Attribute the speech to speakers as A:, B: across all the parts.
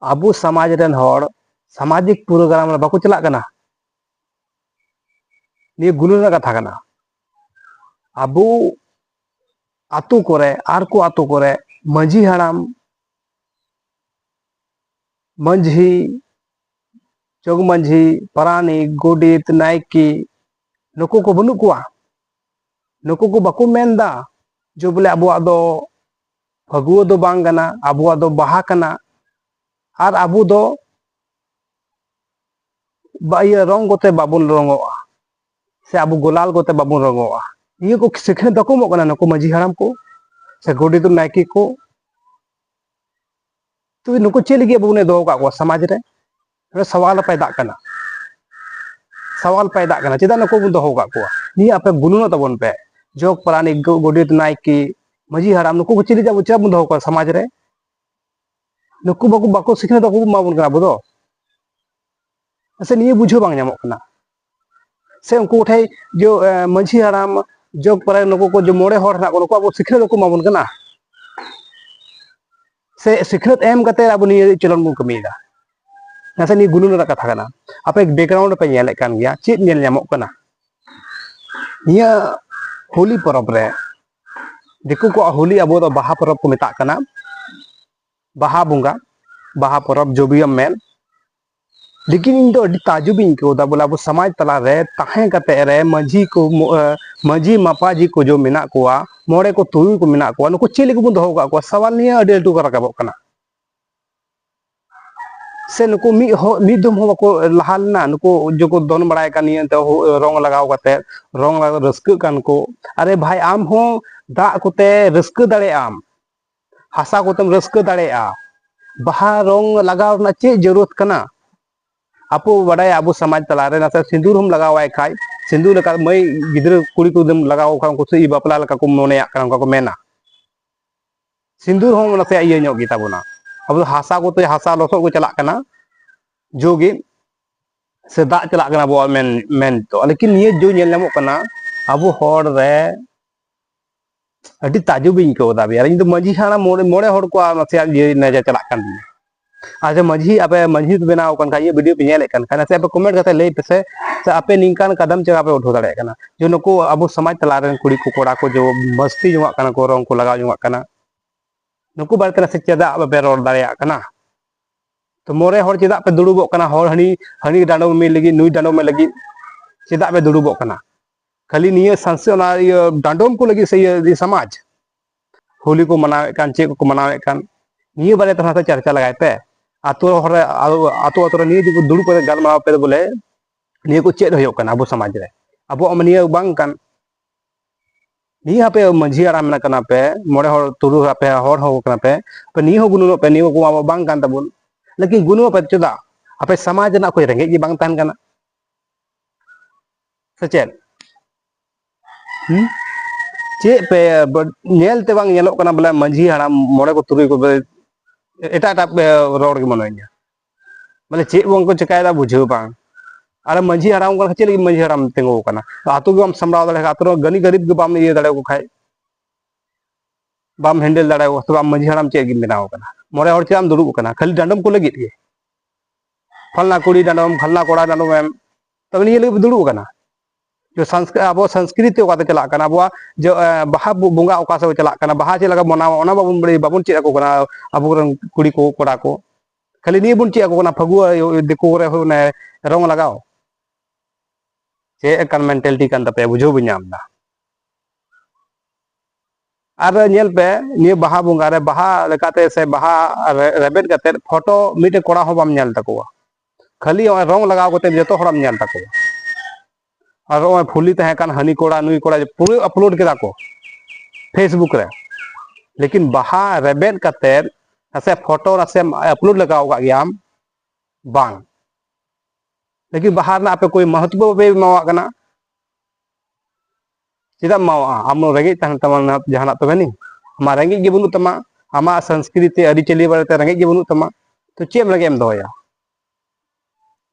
A: अबो समाज रेन हर सामाजिक प्रोग्राम बाको चलाक कना निये गुण कथा कना अबो आतु करे आर को आतु करे माझी हाराम मंझी चौक मंझी पारानिक गोडित नायकी नुकु को बनु कुआ नुकु को बाको मेनदा जो बोले अबो दो फगुओ दो बांग कना अबो दो बाहा कना और अबो दो बाइया रंग गोते बाबुन रंगोआ से अबो गोलाल गोते बाबुन रंगोआ ये को सिखने दको मो कना नुकु माझी हाराम को से गोडित नायकी को तो नुकु चे लगी अबो ने दो का समाज रे सवाल पैदा करना सवाल पैदा करना चेदा नुकु बन दो का को नि आपे गुनुन तबन पे जोक प्राणी गोडित नायकी माझी हाराम नुकु को चिली जा बन दो का समाज रे नुकु बाको बाको सिखने दको माबन कना बदो से निये बुझो बांग ᱧᱟᱢᱚᱜ कना से उनको उठाई जो माझी हाराम जोक प्राणी नुकु को जो मोड़े हर ना को नुकु अब सिखने दको माबन कना से सिखरत एम कते अब निये चलन बन कमीदा नसे नि गुनुन रा कथा कना आपे बैकग्राउंड पे नेले कान गया चेत नेल ᱧᱟᱢᱚᱜ कना निया होली परब रे दिकु को होली अब दो बाहा परब को मेता कना बाहा बुंगा बाहा परब जोबियम मेन लेकिन इन दो ताजुबिन को दा बोला अब समाज तला रे ताहे कते रे माझी को माझी मापाजी को जो मेना कोआ मोड़े को तुई को मेना कोआ नुको चेली को बन दो का को सवाल निया अडे अडू का रकाबो कना से नुको मी दम हो को लहालना नुको जो को दोन बड़ाय का नियन ते रंग लगाव कते रंग लगा रस्क कान को अरे भाई आम हो दा कोते रस्क दाड़े आम हासा कोतम रस्क दाड़े आ बाहा रंग लगाव ना चे जरूरत कना आपो बड़ाय अबो समाज तला रे ना सिंदूर हम लगावाय खाय सिंदूर लका मई गिदर कुड़ी को दम लगाव खान को से बापला लका को मोनेया कान को मेना सिंदूर हम ना से इये ᱧᱚᱜ गी ताबोना अब हासा को तो हासा लसो को चला कना जोगी से दा चला कना बो मेन तो लेकिन ये जो नेल ᱧᱟᱢᱚᱜ कना अबो हर रे अडी ताजुबिन को दा यार इन तो माझी हाना मोड़े हर को नसे ये नजा चला कन आज माझी आपे माझी बनाव कन ये वीडियो पे नेले कन से आपे कमेंट करते लई पे से आपे निकान कदम जगह पे उठो दाड़े कना जो नको अबो समाज तला रे कुड़ी को कोड़ा को जो मस्ती जोंगा कना को रंग को लगाव जोंगा कना नुकु बारते से चेदा बाबे रोड दाड़िया कना तो मोरे हर चेदा पे दुड़ुबो कना हर हनी डांडो में लगी नुई डांडो में लगी चेदा पे दुड़ुबो कना खाली निये संसे ना ये डांडोम को लगी से ये समाज होली को मनावे कान चे को मनावे कान निये बारे तरह से चर्चा लगाए पे आतो हर आतो आतो निये जो दुड़ु पे गालमाव पे बोले निये को चेद होयो कना अबो समाज रे अबो निये बांग कान निये पे माझी हाराम ना कना पे मोड़े हर तुरु पे हर हो कना पे निये हो गुनु पे निये को अब बांग कान तबुन लेकिन गुनु पे चदा आपे समाज ना कोई रेंगे जी बांग तान कना सचेत चे पे नेल ते बांग नेलो कना बोले माझी हाराम मोड़े को तुरु को एटा एटा रोड के मनोइया माने चे बंग को चकायदा बुझो बांग अरे माझी हाराम को चे लगी माझी हाराम तेंगो कना आतु गम समराव दाड़े आतु गनी गरीब के बाम ये दाड़े को खाय बाम हैंडल दाड़े को तो बाम माझी हाराम चे गिन बनाव कना मोरे हर चाम दुड़ुब कना खाली डांडम को लगी के फलना कुड़ी डांडम फलना कोड़ा डांडम एम तब ये लगी दुड़ुब कना जो संस्कृति अब संस्कृति ओकाते चला कना अब जो बाहा बुंगा ओका से चला कना बाहा चे लगा मनाव ओना बाबुन चे को कना अब कुड़ी को कोड़ा को खाली नहीं बुन चे को कना फगुआ दिको रे हो ने रंग लगाओ चे कन मेंटालिटी कन तपे बुझो बिनामदा आर नेल पे निये बाहा बुंगा रे बाहा लेकाते से बाहा रेबेट कते फोटो मिटे कोड़ा हो बाम नेल तकोवा खाली रंग लगाओ कते जतो हराम नेल तकोवा और फुली तहे कान हनी कोड़ा नुई कोड़ा पूरे अपलोड केदा को फेसबुक रे लेकिन बाहा रेबेट कते से फोटो से अपलोड लगाओ का गयाम बांग लेकिन बाहर ना पे कोई महत्व पे मावा कना चेदा मावा आम रेंगे तहन तमा जहाना तो नहीं हमारा रेंगे के बनु तमा आमा संस्कृति अरी चली बारे रेंगे के बनु तमा तो चेम लगे एम दोया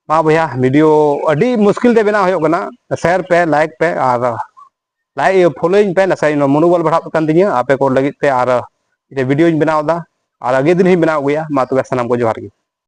A: मा भैया वीडियो अडी मुश्किल ते बना होयो कना शेयर पे लाइक पे और लाइक फॉलोइंग पे नसे मनोबल बढ़ा कान दिया आपे को लगी ते और वीडियो बनावदा और आगे दिन ही बनाव गया मा तो सनम को जोहार गी।